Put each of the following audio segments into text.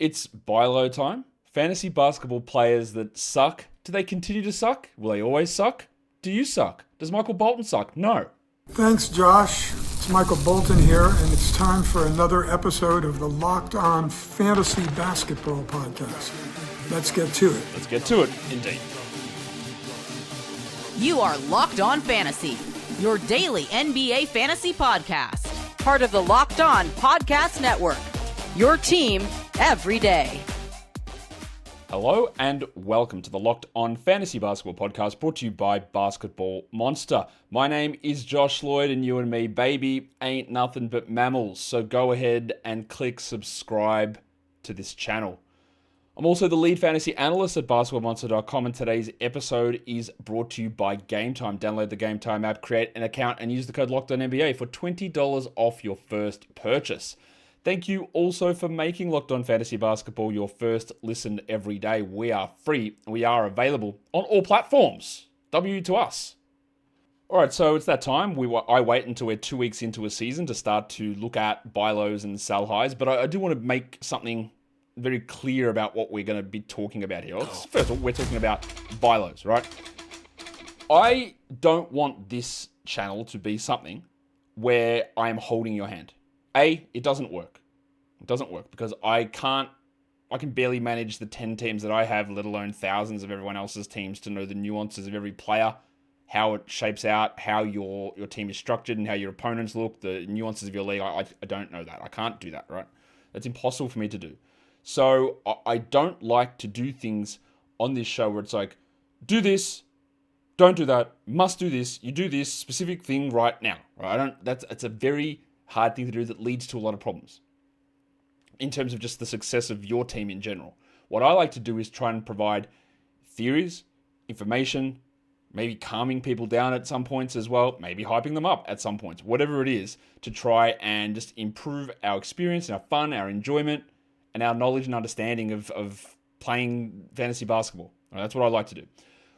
It's buy low time. Fantasy basketball players that suck. Do they continue to suck? Will they always suck? Do you suck? Does Michael Bolton suck? No. Thanks, Josh. It's Michael Bolton here, and it's time for another episode of the Locked On Fantasy Basketball Podcast. Let's get to it. Let's get to it, indeed. You are Locked On Fantasy, your daily NBA fantasy podcast. Part of the Locked On Podcast Network, your team every day. Hello and welcome to the Locked On Fantasy Basketball Podcast, brought to you by Basketball Monster. My name is Josh Lloyd, and you and me, baby, ain't nothing but mammals. So go ahead and click subscribe to this channel. I'm also the lead fantasy analyst at basketballmonster.com, and today's episode is brought to you by Game Time. Download the Game Time app, create an account, and use the code LOCKEDONNBA for $20 off your first purchase. Thank you also for making Locked On Fantasy Basketball your first listen every day. We are free. We are available on all platforms. W to us. All right, so it's that time. I wait until we're 2 weeks into a season to start to look at buy lows and sell highs, but I do want to make something very clear about what we're going to be talking about here. First of all, we're talking about buy lows, right? I don't want this channel to be something where I am holding your hand. It doesn't work. It doesn't work because I can barely manage the 10 teams that I have, let alone thousands of everyone else's teams, to know the nuances of every player, how it shapes out, how your team is structured and how your opponents look, the nuances of your league. I don't know that. I can't do that, right? That's impossible for me to do. So I don't like to do things on this show where it's like, do this, don't do that, must do this, you do this specific thing right now. Right? It's a very hard thing to do that leads to a lot of problems in terms of just the success of your team in general. What I like to do is try and provide theories, information, maybe calming people down at some points as well, maybe hyping them up at some points, whatever it is, to try and just improve our experience, our fun, our enjoyment, and our knowledge and understanding of playing fantasy basketball. Right, that's what I like to do.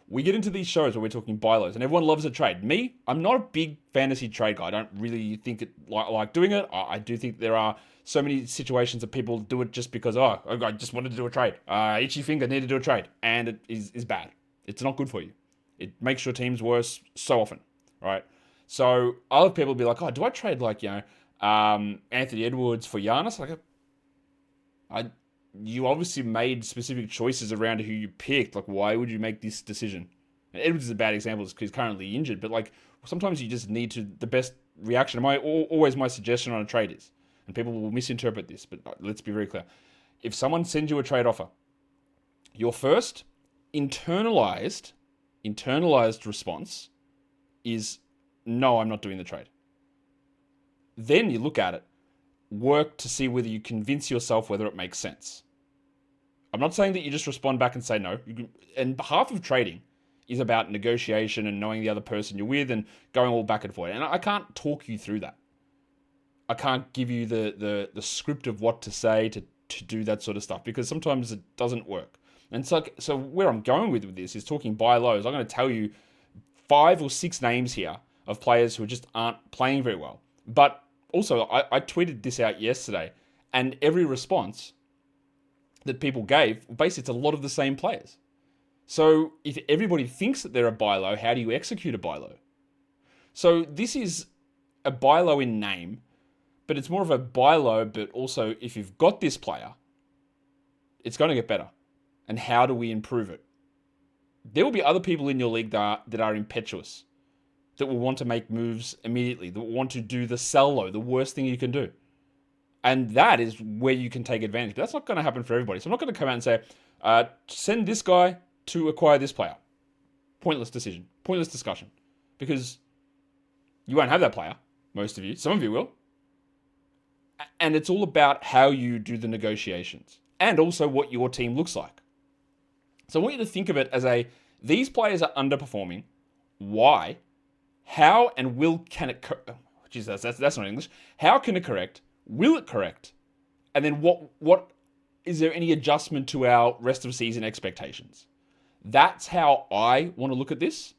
We get into these shows where we're talking buy lows, and everyone loves a trade. Me, I'm not a big fantasy trade guy. I don't really think it like doing it. I do think there are so many situations that people do it just because, I just wanted to do a trade. Itchy finger, need to do a trade. And it is bad. It's not good for you. It makes your teams worse so often, right? So other people will be like, do I trade Anthony Edwards for Giannis? You obviously made specific choices around who you picked. Like, why would you make this decision? And Edwards is a bad example because he's currently injured, but sometimes you just need to, the best reaction, always my suggestion on a trade is, and people will misinterpret this, but let's be very clear. If someone sends you a trade offer, your first internalized response is, no, I'm not doing the trade. Then you look at it, work to see whether you convince yourself whether it makes sense. I'm not saying that you just respond back and say no. And half of trading is about negotiation and knowing the other person you're with and going all back and forth. And I can't talk you through that. I can't give you the script of what to say to do that sort of stuff because sometimes it doesn't work. And so where I'm going with this is talking buy lows. I'm going to tell you 5 or 6 names here of players who just aren't playing very well. But also, I tweeted this out yesterday, and every response that people gave, basically it's a lot of the same players. So if everybody thinks that they're a buy low, how do you execute a buy low? So this is a buy low in name, but it's more of a buy low, but also if you've got this player, it's going to get better. And how do we improve it? There will be other people in your league that are impetuous, that will want to make moves immediately, that will want to do the sell low, the worst thing you can do. And that is where you can take advantage. But that's not going to happen for everybody. So I'm not going to come out and say, send this guy to acquire this player. Pointless decision. Pointless discussion. Because you won't have that player, most of you. Some of you will. And it's all about how you do the negotiations. And also what your team looks like. So I want you to think of it as these players are underperforming. Why? How and can it... Jesus, that's not English. How can it correct? Will it correct? And then what is there any adjustment to our rest of season expectations? That's how I want to look at this.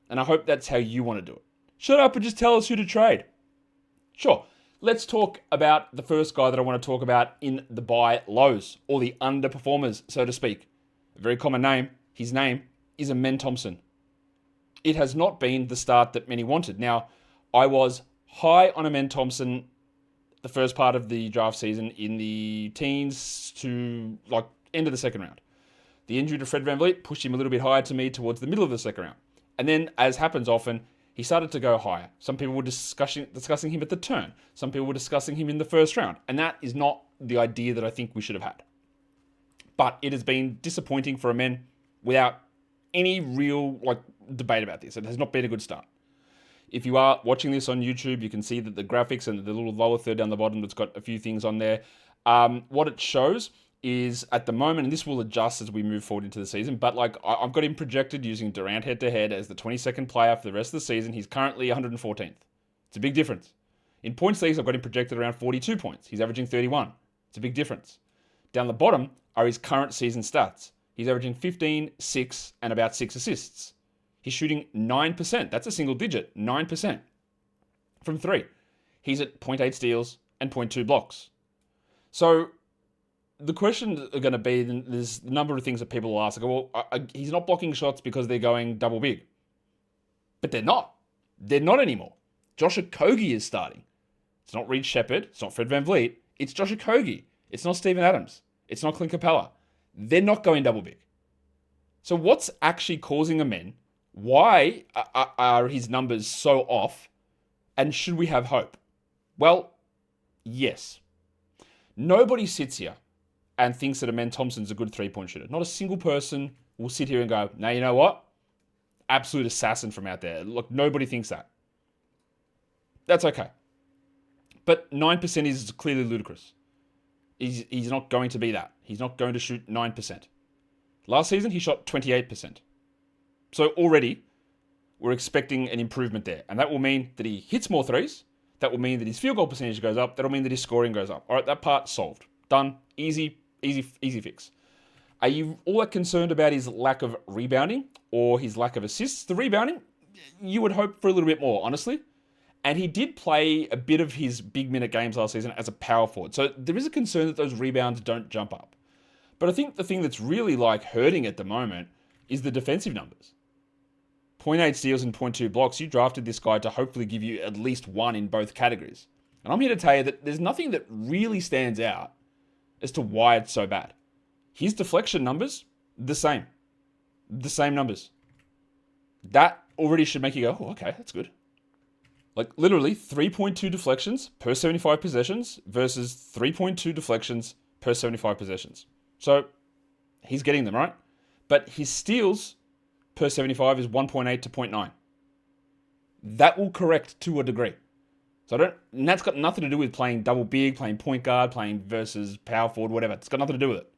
And I hope that's how you want to do it. Shut up and just tell us who to trade. Sure. let's talk about the first guy that I want to talk about in the buy lows, or the underperformers, so to speak. A very common name. His name is Amen Thompson. It has not been the start that many wanted. Now, I was high on Amen Thompson the first part of the draft season in the teens to end of the second round. The injury to Fred VanVleet pushed him a little bit higher to me towards the middle of the second round. And then, as happens often, he started to go higher. Some people were discussing him at the turn. Some people were discussing him in the first round. And that is not the idea that I think we should have had. But it has been disappointing for Amen without any real debate about this. It has not been a good start. If you are watching this on YouTube, you can see that the graphics and the little lower third down the bottom that's got a few things on there. What it shows is at the moment, and this will adjust as we move forward into the season, but I've got him projected using Durant head-to-head as the 22nd player for the rest of the season. He's currently 114th. It's a big difference. In points leagues, I've got him projected around 42 points. He's averaging 31. It's a big difference. Down the bottom are his current season stats. He's averaging 15, 6, and about 6 assists. He's shooting 9%. That's a single digit, 9% from 3. He's at 0.8 steals and 0.2 blocks. So the questions are going to be, there's a number of things that people will ask. He's not blocking shots because they're going double big. But they're not. They're not anymore. Josh Okogie is starting. It's not Reed Shepherd. It's not Fred VanVleet. It's Josh Okogie. It's not Steven Adams. It's not Clint Capella. They're not going double big. So what's actually causing Amen? Why are his numbers so off? And should we have hope? Well, yes. Nobody sits here and thinks that Amen Thompson's a good three-point shooter. Not a single person will sit here and go, now you know what? Absolute assassin from out there. Look, nobody thinks that. That's okay. But 9% is clearly ludicrous. He's not going to be that. He's not going to shoot 9%. Last season, he shot 28%. So already, we're expecting an improvement there. And that will mean that he hits more threes. That will mean that his field goal percentage goes up. That will mean that his scoring goes up. All right, that part solved. Done. Easy fix. Are you all that concerned about his lack of rebounding or his lack of assists? The rebounding, you would hope for a little bit more, honestly. And he did play a bit of his big minute games last season as a power forward. So there is a concern that those rebounds don't jump up. But I think the thing that's really hurting at the moment is the defensive numbers. 0.8 steals and 0.2 blocks. You drafted this guy to hopefully give you at least one in both categories. And I'm here to tell you that there's nothing that really stands out as to why it's so bad. His deflection numbers, the same. The same numbers. That already should make you go, oh, okay, that's good. Literally 3.2 deflections per 75 possessions versus 3.2 deflections per 75 possessions. So he's getting them, right? But his steals per 75 is 1.8 to 0.9. That will correct to a degree. And that's got nothing to do with playing double big, playing point guard, playing versus power forward, whatever. It's got nothing to do with it.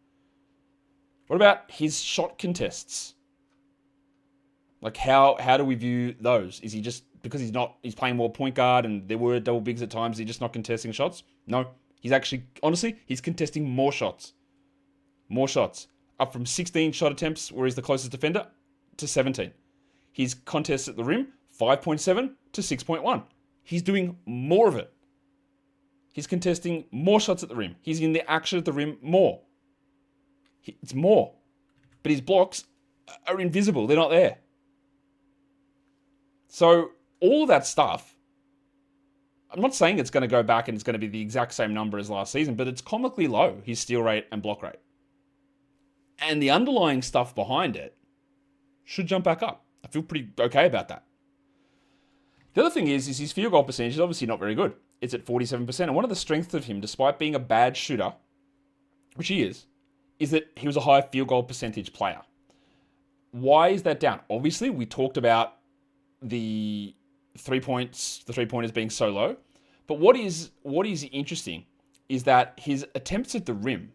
What about his shot contests? How do we view those? Is he just, because he's playing more point guard and there were double bigs at times, is he just not contesting shots? No. He's actually, honestly, he's contesting more shots. More shots. Up from 16 shot attempts, where he's the closest defender, to 17. His contests at the rim, 5.7 to 6.1. He's doing more of it. He's contesting more shots at the rim. He's in the action at the rim more. It's more. But his blocks are invisible. They're not there. So all of that stuff, I'm not saying it's going to go back and it's going to be the exact same number as last season, but it's comically low, his steal rate and block rate. And the underlying stuff behind it should jump back up. I feel pretty okay about that. The other thing is his field goal percentage is obviously not very good. It's at 47%. And one of the strengths of him, despite being a bad shooter, which he is that he was a high field goal percentage player. Why is that down? Obviously, we talked about the 3 pointers being so low. But what is interesting is that his attempts at the rim,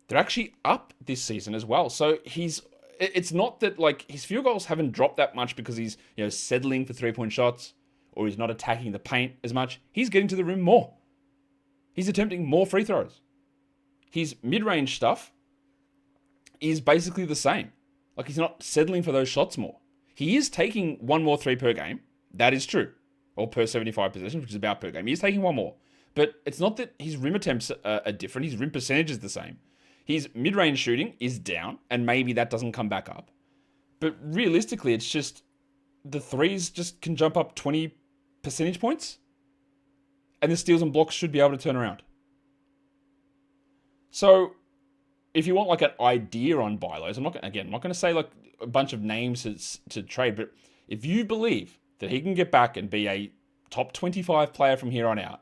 they're actually up this season as well. So it's not that his field goals haven't dropped that much because he's settling for 3-point shots or he's not attacking the paint as much. He's getting to the rim more. He's attempting more free throws. His mid-range stuff is basically the same. He's not settling for those shots more. He is taking one more three per game. That is true. Or per 75 possessions, which is about per game. He is taking one more. But it's not that his rim attempts are different. His rim percentage is the same. His mid-range shooting is down, and maybe that doesn't come back up. But realistically, it's just the threes just can jump up 20 percentage points, and the steals and blocks should be able to turn around. So, if you want like an idea on buy lows, I'm not going to say like a bunch of names to trade, but if you believe that he can get back and be a top 25 player from here on out,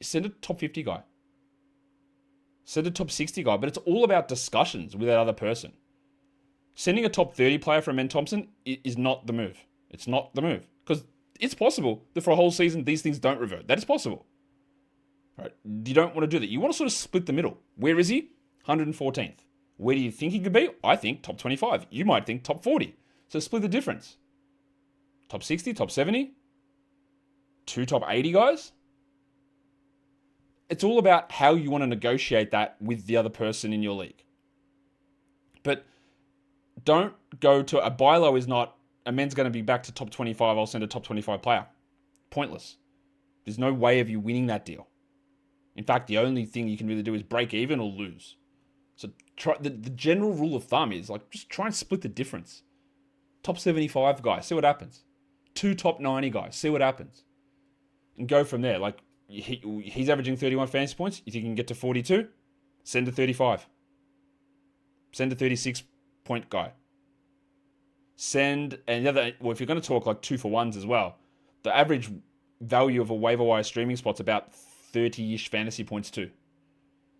send a top 50 guy. Send a top 60 guy, but it's all about discussions with that other person. Sending a top 30 player for Amen Thompson is not the move. It's not the move. Because it's possible that for a whole season, these things don't revert. That is possible. Right? You don't want to do that. You want to sort of split the middle. Where is he? 114th. Where do you think he could be? I think top 25. You might think top 40. So split the difference. Top 60, top 70, 2 top 80 guys. It's all about how you want to negotiate that with the other person in your league. But don't go to a buy low is not, Amen's going to be back to top 25, I'll send a top 25 player. Pointless. There's no way of you winning that deal. In fact, the only thing you can really do is break even or lose. So the general rule of thumb is like just try and split the difference. Top 75 guys, see what happens. 2 top 90 guys, see what happens. And go from there. Like he's averaging 31 fantasy points. You think you can get to 42? Send a 35. Send a 36 point guy. Send, and the other, well, if you're going to talk like 2-for-1s as well, the average value of a waiver wire streaming spot's about 30-ish fantasy points too.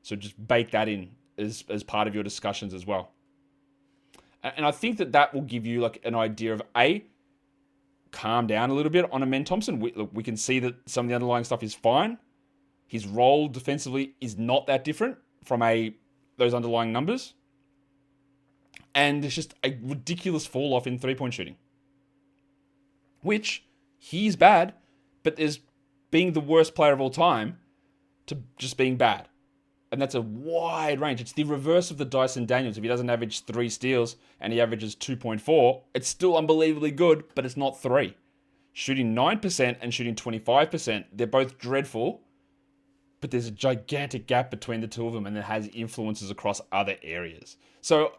So just bake that in as part of your discussions as well. And I think that will give you like an idea of calm down a little bit on Amen Thompson. We can see that some of the underlying stuff is fine. His role defensively is not that different from those underlying numbers. And there's just a ridiculous fall off in 3-point shooting. Which, he's bad, but there's being the worst player of all time to just being bad. And that's a wide range. It's the reverse of the Dyson Daniels. If he doesn't average 3 steals and he averages 2.4, it's still unbelievably good, but it's not 3. Shooting 9% and shooting 25%, they're both dreadful, but there's a gigantic gap between the two of them, and it has influences across other areas. So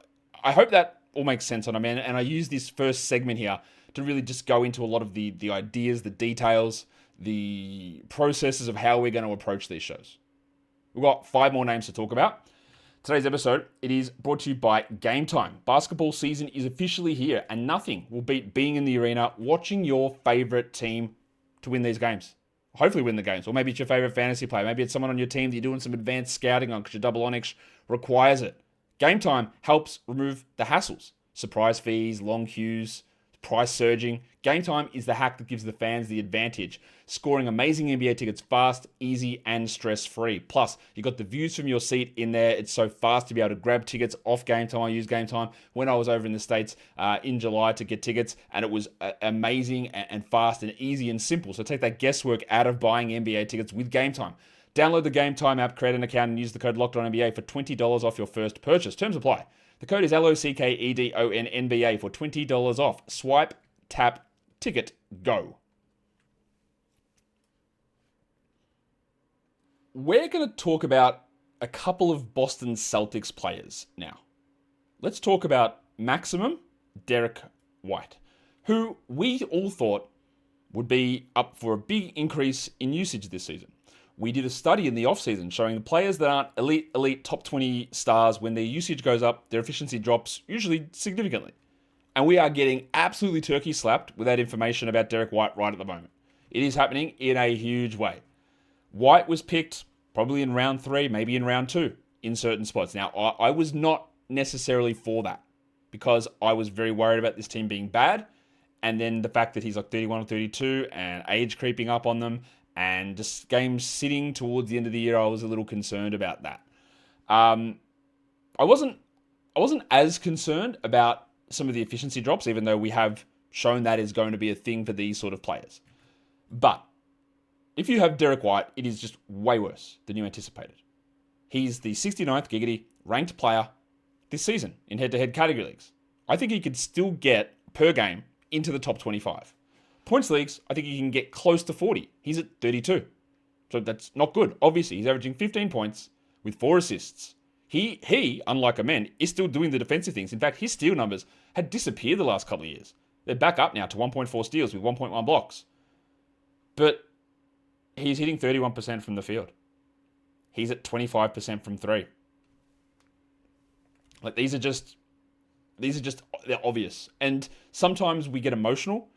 I hope that all makes sense on Amen, and I use this first segment here to really just go into a lot of the ideas, the details, the processes of how we're going to approach these shows. We've got 5 more names to talk about. Today's episode, it is brought to you by Game Time. Basketball season is officially here, and nothing will beat being in the arena, watching your favorite team to win these games. Hopefully win the games, or maybe it's your favorite fantasy player. Maybe it's someone on your team that you're doing some advanced scouting on because your double onyx requires it. Game Time helps remove the hassles. Surprise fees, long queues, price surging. Game Time is the hack that gives the fans the advantage, scoring amazing NBA tickets fast, easy, and stress-free. Plus, you got the views from your seat in there. It's so fast to be able to grab tickets off Game Time. I used Game Time when I was over in the States in July to get tickets, and it was amazing and fast and easy and simple. So take that guesswork out of buying NBA tickets with Game Time. Download the Game Time app, create an account, and use the code LOCKEDONNBA for $20 off your first purchase. Terms apply. The code is LOCKEDONNBA for $20 off. Swipe, tap, ticket, go. We're going to talk about a couple of Boston Celtics players now. Let's talk about Maximum Derrick White, who we all thought would be up for a big increase in usage this season. We did a study in the offseason showing the players that aren't elite top 20 stars, when their usage goes up, their efficiency drops, usually significantly. And we are getting absolutely turkey slapped with that information about Derrick White right at the moment. It is happening in a huge way. White was picked probably in round 3, maybe in round 2 in certain spots. Now, I was not necessarily for that because I was very worried about this team being bad. And then the fact that he's like 31 or 32 and age creeping up on them, and just games sitting towards the end of the year, I was a little concerned about that. I wasn't as concerned about some of the efficiency drops, even though we have shown that is going to be a thing for these sort of players. But if you have Derrick White, it is just way worse than you anticipated. He's the 69th giggity ranked player this season in head-to-head category leagues. I think he could still get per game into the top 25. Points leagues, I think he can get close to 40. He's at 32. So that's not good. Obviously, he's averaging 15 points with 4 assists. He, unlike Amen, is still doing the defensive things. In fact, his steal numbers had disappeared the last couple of years. They're back up now to 1.4 steals with 1.1 blocks. But he's hitting 31% from the field. He's at 25% from 3. Like, these are just, they're obvious. And sometimes we get emotional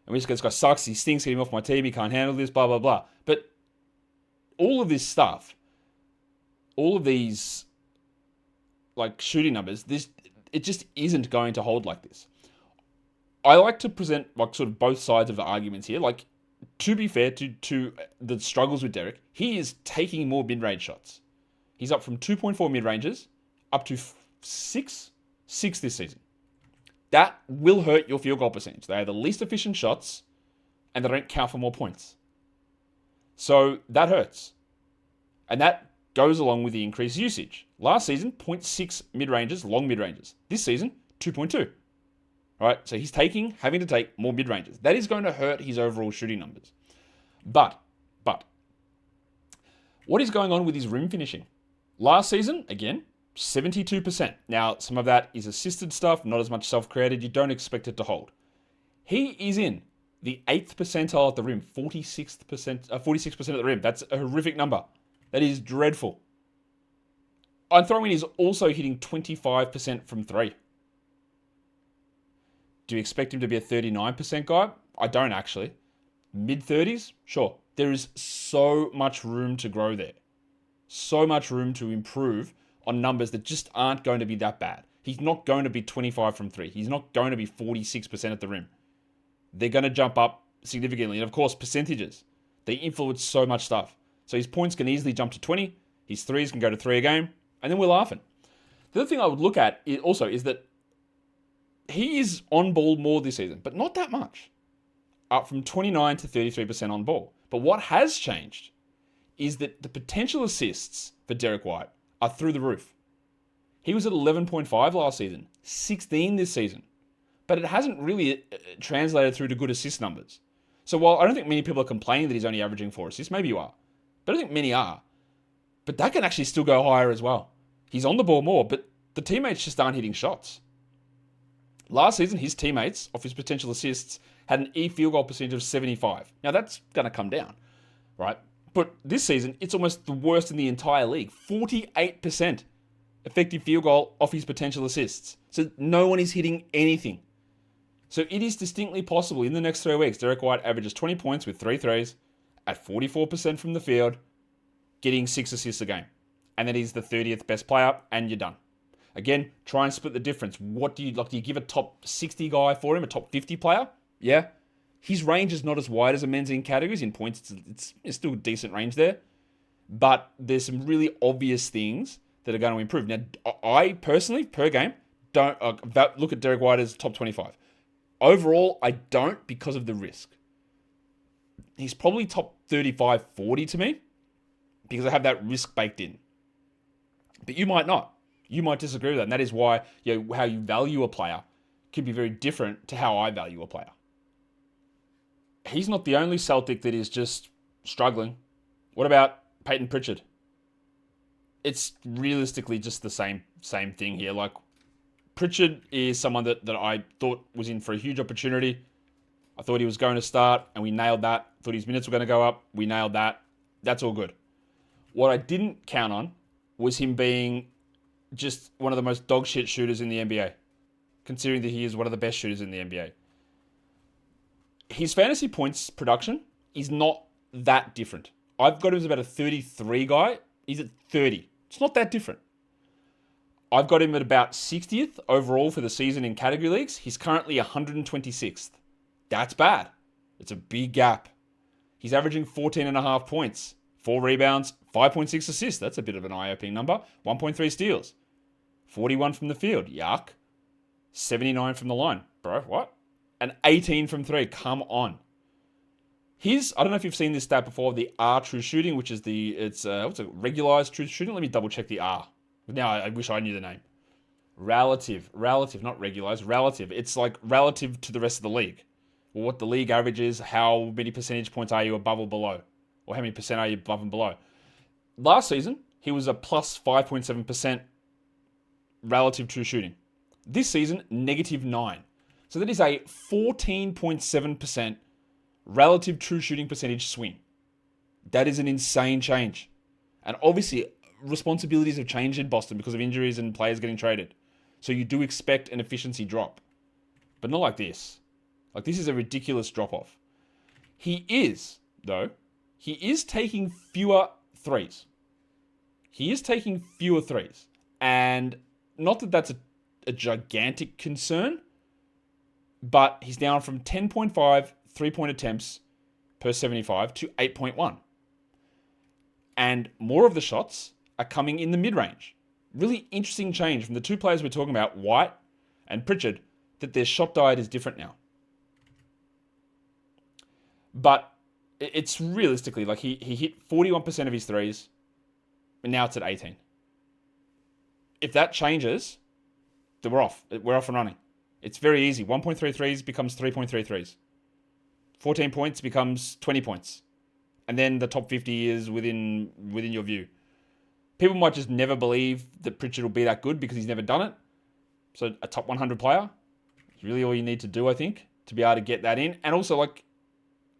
and we just go, this guy sucks, he stinks, get him off my team, he can't handle this, blah, blah, blah. But all of this stuff, all of these like shooting numbers, it just isn't going to hold like this. I like to present like sort of both sides of the arguments here. Like, to be fair to the struggles with Derrick, he is taking more mid-range shots. He's up from 2.4 mid-ranges up to 6 this season. That will hurt your field goal percentage. They are the least efficient shots and they don't count for more points. So that hurts. And that goes along with the increased usage. Last season, 0.6 mid-ranges, long mid-ranges. This season, 2.2. All right, so he's having to take more mid-ranges. That is going to hurt his overall shooting numbers. But, what is going on with his rim finishing? Last season, again, 72%. Now, some of that is assisted stuff, not as much self-created. You don't expect it to hold. He is in the 8th percentile at the rim, 46% at the rim. That's a horrific number. That is dreadful. I'm throwing in he's also hitting 25% from 3. Do you expect him to be a 39% guy? I don't actually. Mid-30s? Sure. There is so much room to grow there. So much room to improve on numbers that just aren't going to be that bad. He's not going to be 25 from 3. He's not going to be 46% at the rim. They're going to jump up significantly. And of course, percentages. They influence so much stuff. So his points can easily jump to 20. His threes can go to 3 a game. And then we're laughing. The other thing I would look at also is that he is on ball more this season, but not that much. Up from 29 to 33% on ball. But what has changed is that the potential assists for Derrick White are through the roof. He was at 11.5 last season, 16 this season. But it hasn't really translated through to good assist numbers. So while I don't think many people are complaining that he's only averaging 4 assists, maybe you are. But I don't think many are. But that can actually still go higher as well. He's on the ball more, but the teammates just aren't hitting shots. Last season, his teammates, off his potential assists, had an field goal percentage of 75. Now, that's going to come down, right? But this season, it's almost the worst in the entire league. 48% effective field goal off his potential assists. So no one is hitting anything. So it is distinctly possible in the next 3 weeks, Derrick White averages 20 points with 3 threes at 44% from the field, getting 6 assists a game. And then he's the 30th best player, and you're done. Again, try and split the difference. What do you like? Do you give a top 60 guy for him, a top 50 player? Yeah. His range is not as wide as a men's in categories. In points, it's still a decent range there. But there's some really obvious things that are going to improve. Now, I personally, per game, don't look at Derrick White as top 25. Overall, I don't because of the risk. He's probably top 35, 40 to me because I have that risk baked in. But you might not. You might disagree with that. And that is why how you value a player can be very different to how I value a player. He's not the only Celtic that is just struggling. What about Payton Pritchard? It's realistically just the same thing here. Like, Pritchard is someone that I thought was in for a huge opportunity. I thought he was going to start, and we nailed that. Thought his minutes were going to go up. We nailed that. That's all good. What I didn't count on was him being just one of the most dog shit shooters in the NBA, considering that he is one of the best shooters in the NBA. His fantasy points production is not that different. I've got him as about a 33 guy. He's at 30. It's not that different. I've got him at about 60th overall for the season in category leagues. He's currently 126th. That's bad. It's a big gap. He's averaging 14.5 points, 4 rebounds, 5.6 assists. That's a bit of an eye-opening number. 1.3 steals. 41 from the field. Yuck. 79 from the line. Bro, what? And 18 from 3. Come on. I don't know if you've seen this stat before, the R true shooting, which is what's a regularized true shooting? Let me double check the R. Now, I wish I knew the name. Relative, not regularized, relative. It's like relative to the rest of the league. well, what the league average is, how many percentage points are you above or below, or how many percent are you above and below. Last season, he was a plus 5.7% relative true shooting. This season, -9. So that is a 14.7% relative true shooting percentage swing. That is an insane change. And obviously, responsibilities have changed in Boston because of injuries and players getting traded. So you do expect an efficiency drop. But not like this. Like, this is a ridiculous drop-off. He is taking fewer threes. And not that that's a gigantic concern, but he's down from 10.5 three-point attempts per 75 to 8.1. And more of the shots are coming in the mid-range. Really interesting change from the two players we're talking about, White and Pritchard, that their shot diet is different now. But it's realistically, like he hit 41% of his threes, and now it's at 18. If that changes, then we're off. We're off and running. It's very easy. 1.3 threes becomes 3.3 threes. 14 points becomes 20 points. And then the top 50 is within your view. People might just never believe that Pritchard will be that good because he's never done it. So a top 100 player is really all you need to do, I think, to be able to get that in. And also, like,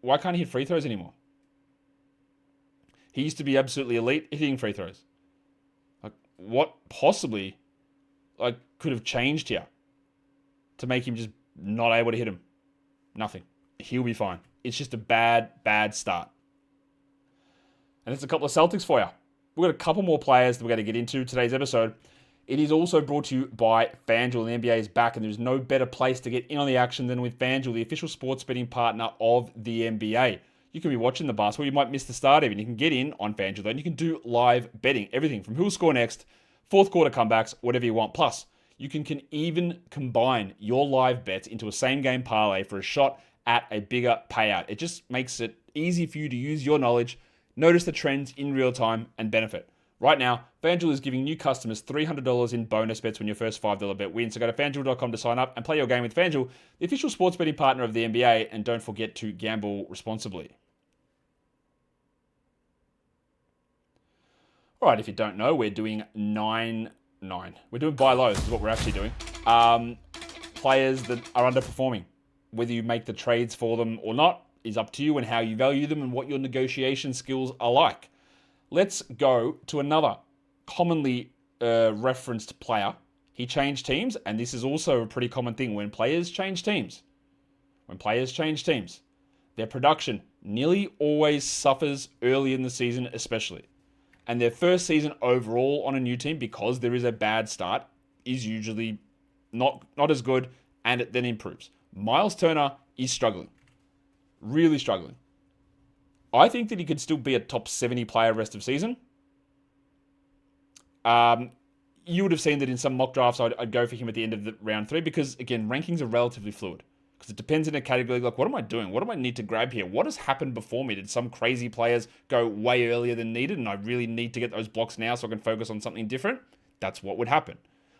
why can't he hit free throws anymore? He used to be absolutely elite at hitting free throws. Like, what possibly could have changed here to make him just not able to hit him? Nothing. He'll be fine. It's just a bad start. And there's a couple of Celtics for you. We've got a couple more players that we're going to get into today's episode. It is also brought to you by FanDuel. The NBA is back, and there's no better place to get in on the action than with FanDuel, the official sports betting partner of the NBA. You can be watching the basketball. You might miss the start even. You can get in on FanDuel, and you can do live betting. Everything from who'll score next, fourth quarter comebacks, whatever you want. Plus, you can even combine your live bets into a same-game parlay for a shot at a bigger payout. It just makes it easy for you to use your knowledge, notice the trends in real time, and benefit. Right now, FanDuel is giving new customers $300 in bonus bets when your first $5 bet wins. So go to FanDuel.com to sign up and play your game with FanDuel, the official sports betting partner of the NBA, and don't forget to gamble responsibly. All right, if you don't know, we're doing 9-9. We're doing buy lows is what we're actually doing. Players that are underperforming. Whether you make the trades for them or not is up to you, and how you value them and what your negotiation skills are like. Let's go to another commonly referenced player. He changed teams, and this is also a pretty common thing when players change teams. Their production nearly always suffers early in the season, especially. And their first season overall on a new team, because there is a bad start, is usually not as good, and it then improves. Myles Turner is struggling. Really struggling. I think that he could still be a top 70 player rest of season. You would have seen that in some mock drafts, I'd go for him at the end of the round 3 because, again, rankings are relatively fluid. Because it depends in a category, like, what am I doing? What do I need to grab here? What has happened before me? Did some crazy players go way earlier than needed and I really need to get those blocks now so I can focus on something different? That's what would happen.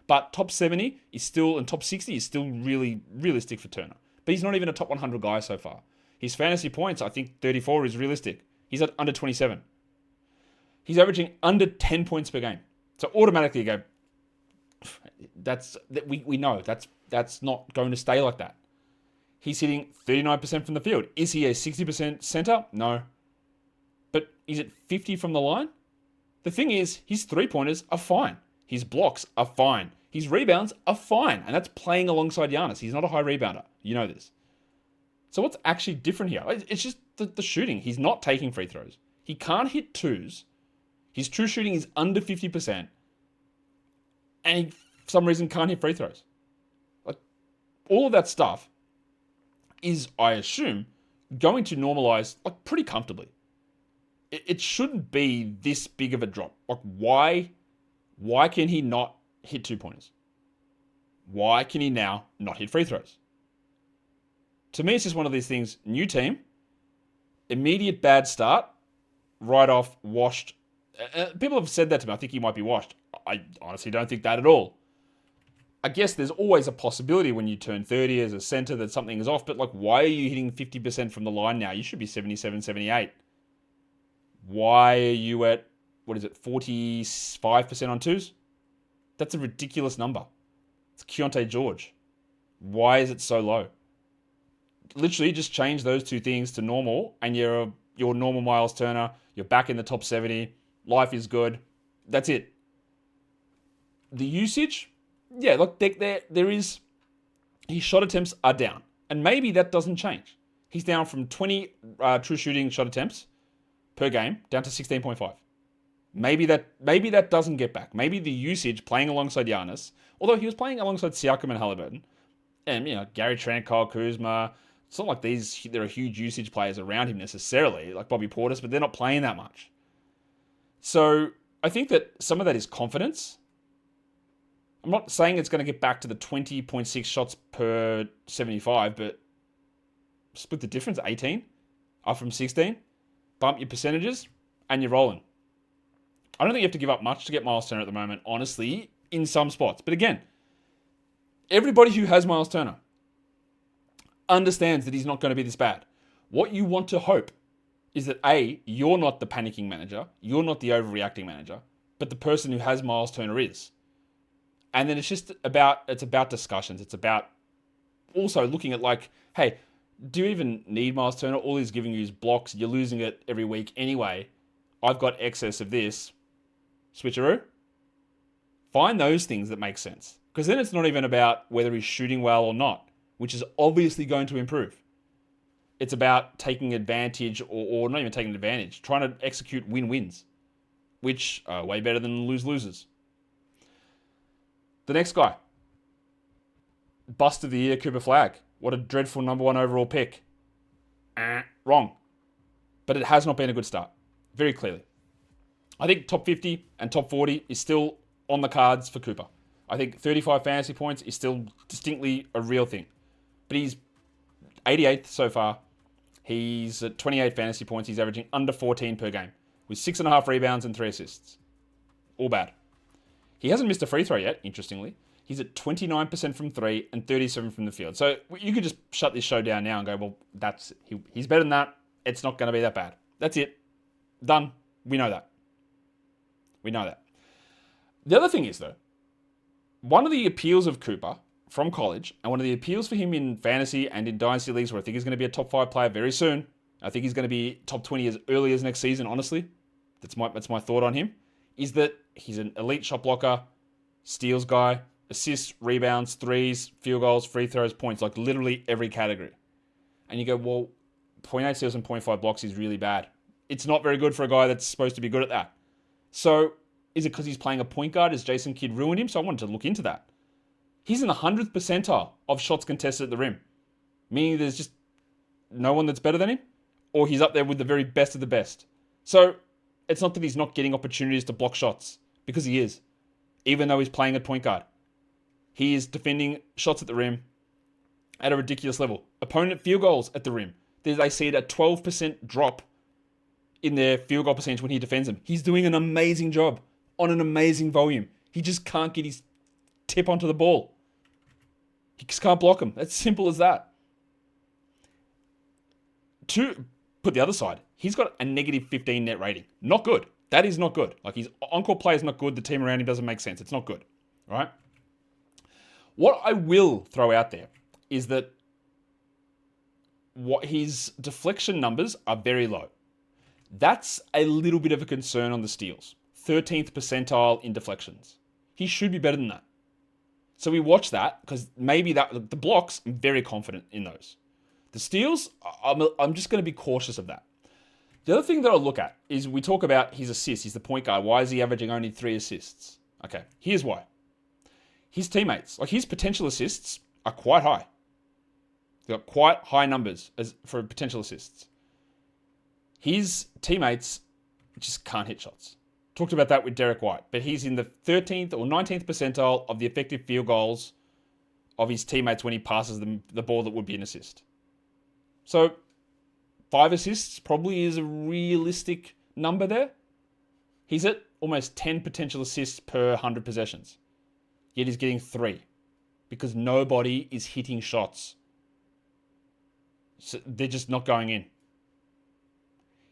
But top 70 is still, and top 60 is still really realistic for Turner. But he's not even a top 100 guy so far. His fantasy points, I think 34 is realistic. He's at under 27. He's averaging under 10 points per game. So automatically you go, we know that's not going to stay like that. He's hitting 39% from the field. Is he a 60% center? No. But is it 50 from the line? The thing is, his three-pointers are fine. His blocks are fine. His rebounds are fine. And that's playing alongside Giannis. He's not a high rebounder. You know this. So what's actually different here? It's just the shooting. He's not taking free throws. He can't hit twos. His true shooting is under 50%. And he, for some reason, can't hit free throws. Like, all of that stuff is, I assume, going to normalize like pretty comfortably. It shouldn't be this big of a drop. Like, why can he not hit two-pointers? Why can he now not hit free throws? To me, it's just one of these things. New team, immediate bad start, right off, washed. People have said that to me. I think he might be washed. I honestly don't think that at all. I guess there's always a possibility when you turn 30 as a center that something is off, but like, why are you hitting 50% from the line now? You should be 77, 78. Why are you at, 45% on twos? That's a ridiculous number. It's Keontae George. Why is it so low? Literally just change those two things to normal and you're normal Myles Turner. You're back in the top 70. Life is good. That's it. The usage, yeah, look, there is, his shot attempts are down. And maybe that doesn't change. He's down from 20 true shooting shot attempts per game down to 16.5. Maybe that doesn't get back. Maybe the usage playing alongside Giannis, although he was playing alongside Siakam and Halliburton, and Gary Trent, Kyle Kuzma, it's not like there are huge usage players around him necessarily, like Bobby Portis, but they're not playing that much. So I think that some of that is confidence. I'm not saying it's going to get back to the 20.6 shots per 75, but split the difference, 18 up from 16, bump your percentages, and you're rolling. I don't think you have to give up much to get Myles Turner at the moment, honestly, in some spots. But again, everybody who has Myles Turner understands that he's not going to be this bad. What you want to hope is that A, you're not the panicking manager, you're not the overreacting manager, but the person who has Myles Turner is. And then it's about discussions. It's about also looking at like, hey, do you even need Myles Turner? All he's giving you is blocks. You're losing it every week anyway. I've got excess of this. Switcheroo. Find those things that make sense. Because then it's not even about whether he's shooting well or not, which is obviously going to improve. It's about taking advantage or not even taking advantage, trying to execute win-wins, which are way better than lose-losers. The next guy. Bust of the year, Cooper Flagg. What a dreadful number 1 overall pick. Wrong. But it has not been a good start. Very clearly. I think top 50 and top 40 is still on the cards for Cooper. I think 35 fantasy points is still distinctly a real thing. But he's 88th so far. He's at 28 fantasy points. He's averaging under 14 per game with 6.5 rebounds and 3 assists. All bad. He hasn't missed a free throw yet, interestingly. He's at 29% from 3 and 37% from the field. So you could just shut this show down now and go, well, he's better than that. It's not going to be that bad. That's it. Done. We know that. The other thing is, though, one of the appeals of Cooper from college, and one of the appeals for him in fantasy and in dynasty leagues, where I think he's going to be a top 5 player very soon. I think he's going to be top 20 as early as next season, honestly. That's my thought on him, is that he's an elite shot blocker, steals guy, assists, rebounds, threes, field goals, free throws, points, like literally every category. And you go, well, 0.8 steals and 0.5 blocks is really bad. It's not very good for a guy that's supposed to be good at that. So is it because he's playing a point guard? Has Jason Kidd ruined him? So I wanted to look into that. He's in the 100th percentile of shots contested at the rim. Meaning there's just no one that's better than him? Or he's up there with the very best of the best. So it's not that he's not getting opportunities to block shots, because he is. Even though he's playing at point guard. He is defending shots at the rim at a ridiculous level. Opponent field goals at the rim. They see a 12% drop in their field goal percentage when he defends them. He's doing an amazing job on an amazing volume. He just can't get his tip onto the ball. He just can't block him. That's simple as that. To put the other side, he's got a negative 15 net rating. Not good. That is not good. Like, his on-court play is not good. The team around him doesn't make sense. It's not good. All right? What I will throw out there is that what his deflection numbers are very low. That's a little bit of a concern on the steals. 13th percentile in deflections. He should be better than that. So we watch that, because maybe the blocks, I'm very confident in those. The steals, I'm just going to be cautious of that. The other thing that I'll look at is we talk about his assists. He's the point guard. Why is he averaging only 3 assists? Okay, here's why. His teammates, like his potential assists, are quite high. They've got quite high numbers for potential assists. His teammates just can't hit shots. Talked about that with Derrick White, but he's in the 13th or 19th percentile of the effective field goals of his teammates when he passes them the ball that would be an assist. So 5 assists probably is a realistic number there. He's at almost 10 potential assists per 100 possessions. Yet he's getting 3. because nobody is hitting shots. So they're just not going in.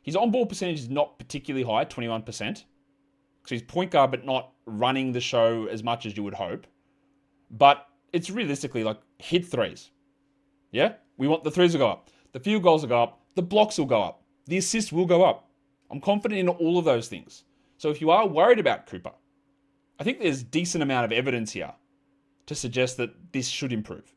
His on-ball percentage is not particularly high, 21%. Because he's point guard, but not running the show as much as you would hope. But it's realistically like hit threes. Yeah? We want the threes to go up. The field goals will go up. The blocks will go up. The assists will go up. I'm confident in all of those things. So if you are worried about Cooper, I think there's a decent amount of evidence here to suggest that this should improve.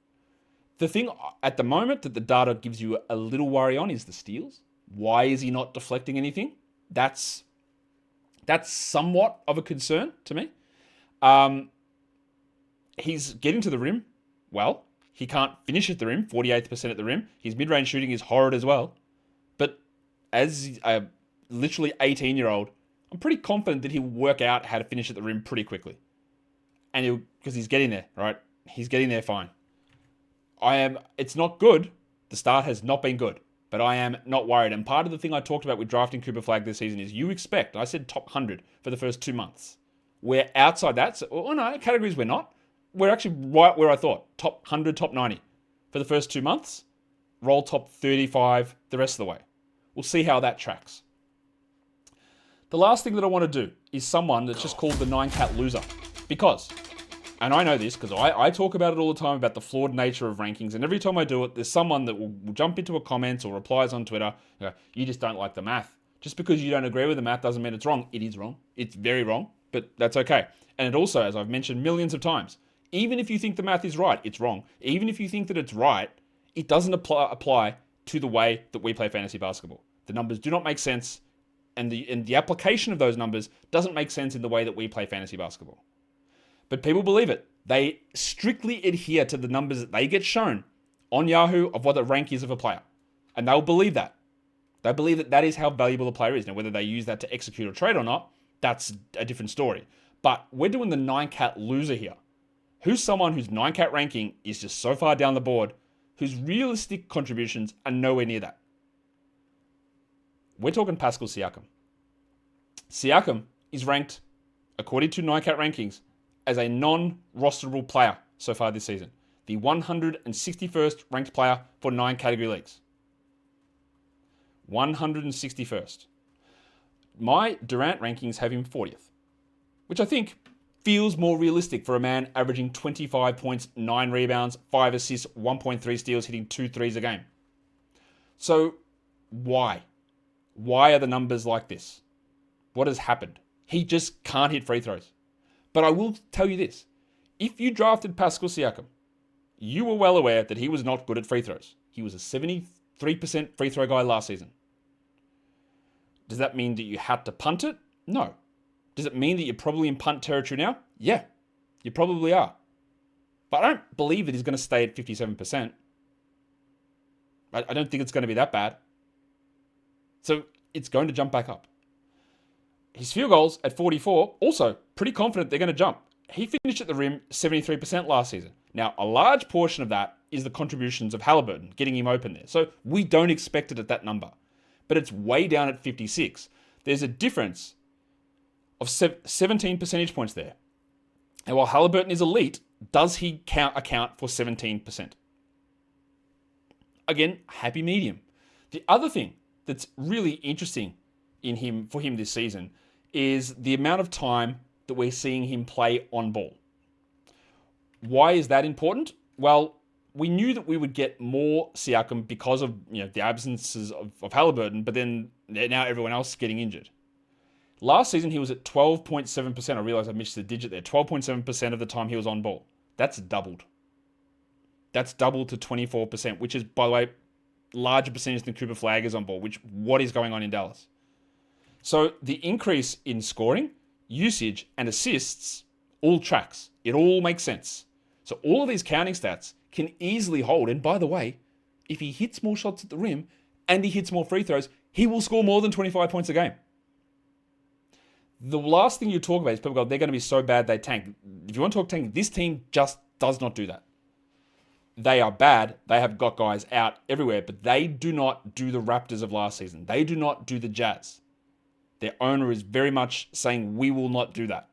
The thing at the moment that the data gives you a little worry on is the steals. Why is he not deflecting anything? That's somewhat of a concern to me. He's getting to the rim well. He can't finish at the rim, 48th% at the rim. His mid-range shooting is horrid as well. But as a literally 18-year-old, I'm pretty confident that he'll work out how to finish at the rim pretty quickly. And because he's getting there, right? He's getting there fine. It's not good. The start has not been good, but I am not worried. And part of the thing I talked about with drafting Cooper Flagg this season is you expect, I said top 100 for the first 2 months. We're outside that. Categories we're not. We're actually right where I thought. Top 100, top 90 for the first 2 months. Roll top 35 the rest of the way. We'll see how that tracks. The last thing that I want to do is someone that's just called the 9-cat loser. Because, and I know this because I talk about it all the time about the flawed nature of rankings, and every time I do it, there's someone that will jump into a comment or replies on Twitter, you just don't like the math. Just because you don't agree with the math doesn't mean it's wrong. It is wrong. It's very wrong, but that's okay. And it also, as I've mentioned millions of times, even if you think the math is right, it's wrong. Even if you think that it's right, it doesn't apply to the way that we play fantasy basketball. The numbers do not make sense, and the application of those numbers doesn't make sense in the way that we play fantasy basketball. But people believe it. They strictly adhere to the numbers that they get shown on Yahoo of what the rank is of a player. And they'll believe that. They believe that that is how valuable a player is. Now, whether they use that to execute a trade or not, that's a different story. But we're doing the 9-cat loser here. Who's someone whose 9-cat ranking is just so far down the board, whose realistic contributions are nowhere near that? We're talking Pascal Siakam. Siakam is ranked, according to 9-cat rankings, as a non-rosterable player so far this season. The 161st ranked player for 9 category leagues. 161st. My Durant rankings have him 40th, which I think feels more realistic for a man averaging 25 points, 9 rebounds, 5 assists, 1.3 steals, hitting 2 threes a game. So why? Why are the numbers like this? What has happened? He just can't hit free throws. But I will tell you this. If you drafted Pascal Siakam, you were well aware that he was not good at free throws. He was a 73% free throw guy last season. Does that mean that you had to punt it? No. Does it mean that you're probably in punt territory now? Yeah, you probably are. But I don't believe that he's going to stay at 57%. I don't think it's going to be that bad. So it's going to jump back up. His field goals at 44, also pretty confident they're going to jump. He finished at the rim 73% last season. Now, a large portion of that is the contributions of Halliburton, getting him open there. So we don't expect it at that number. But it's way down at 56. There's a difference of 17 percentage points there. And while Halliburton is elite, does he account for 17%? Again, happy medium. The other thing that's really interesting for him this season is the amount of time that we're seeing him play on ball. Why is that important? Well, we knew that we would get more Siakam because of the absences of Halliburton, but then now everyone else is getting injured. Last season, he was at 12.7%. I realize I missed the digit there. 12.7% of the time he was on ball. That's doubled. That's doubled to 24%, which is, by the way, larger percentage than Cooper Flagg is on ball, what is going on in Dallas? So the increase in scoring, usage, and assists all tracks. It all makes sense. So all of these counting stats can easily hold. And by the way, if he hits more shots at the rim and he hits more free throws, he will score more than 25 points a game. The last thing you talk about is people go, they're going to be so bad they tank. If you want to talk tanking, this team just does not do that. They are bad. They have got guys out everywhere, but they do not do the Raptors of last season. They do not do the Jazz. Their owner is very much saying, we will not do that.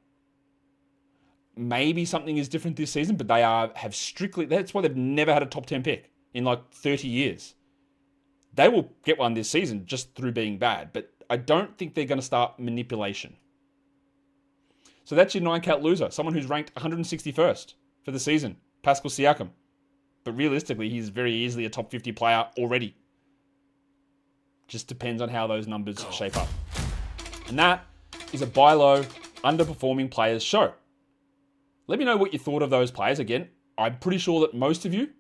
maybe something is different this season, but that's why they've never had a top 10 pick in like 30 years. They will get one this season just through being bad, but I don't think they're going to start manipulation. So that's your 9-cat loser, someone who's ranked 161st for the season, Pascal Siakam. But realistically, he's very easily a top 50 player already. Just depends on how those numbers shape up. And that is a buy low, underperforming players show. Let me know what you thought of those players. Again, I'm pretty sure that most of you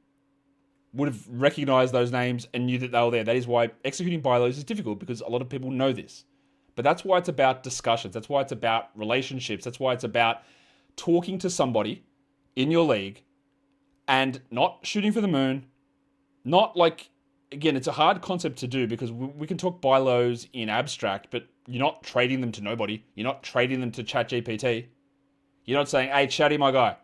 would have recognized those names and knew that they were there. That is why executing buy lows is difficult, because a lot of people know this. But that's why it's about discussions. That's why it's about relationships. That's why it's about talking to somebody in your league and not shooting for the moon. Not like, again, it's a hard concept to do because we can talk buy lows in abstract, but you're not trading them to nobody. You're not trading them to ChatGPT. You're not saying, hey, Chatty, my guy,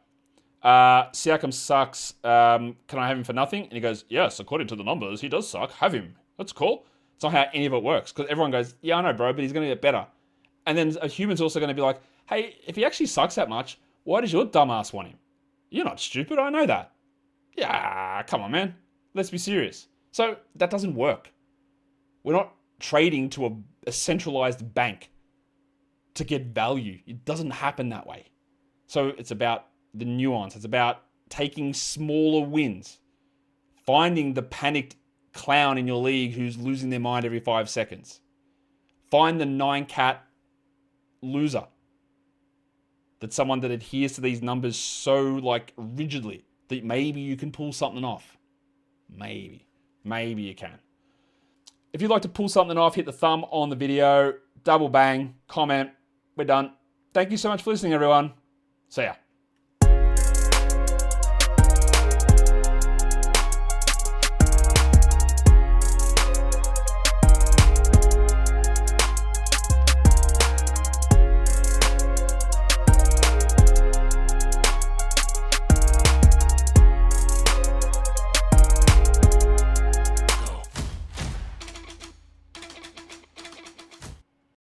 Siakam sucks. Can I have him for nothing? And he goes, yes, according to the numbers, he does suck. Have him. That's cool. It's not how any of it works, because everyone goes, yeah, I know, bro, but he's going to get better. And then a human's also going to be like, hey, if he actually sucks that much, why does your dumbass want him? You're not stupid. I know that. Yeah, come on, man. Let's be serious. So that doesn't work. We're not trading to a centralized bank to get value. It doesn't happen that way. So it's about the nuance. It's about taking smaller wins, finding the panicked clown in your league who's losing their mind every 5 seconds. Find the 9-cat loser. That's someone that adheres to these numbers so like rigidly that maybe you can pull something off. Maybe you can. If you'd like to pull something off, hit the thumb on the video, double bang, comment. We're done. Thank you so much for listening, everyone. See ya.